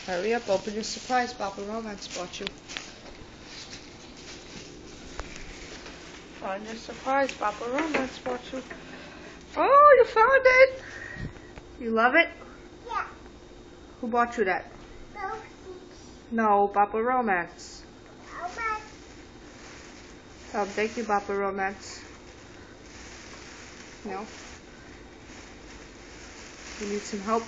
Hurry up, open your surprise Papa Romance bought you. Find your surprise Papa Romance bought you. Oh, you found it! You love it? Yeah. Who bought you that? No. No, Papa Romance. Okay. Thank you, Papa Romance. No? You need some help?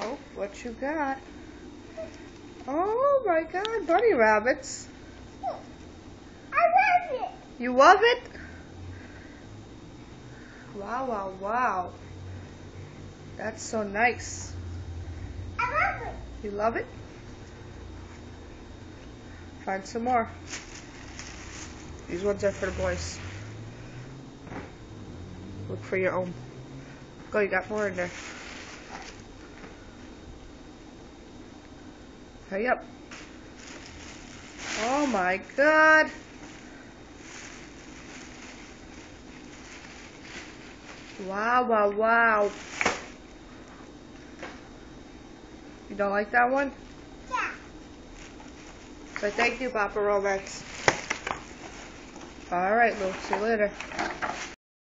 Oh, what you got? Oh my God, bunny rabbits. I love it. You love it? Wow, wow, wow. That's so nice. I love it. You love it? Find some more. These ones are for the boys. Look for your own. Go, you got more in there. Hurry up. Oh my God. Wow, wow, wow. You don't like that one? Yeah. So thank you, Papa Romance. Alright, Luke. See you later.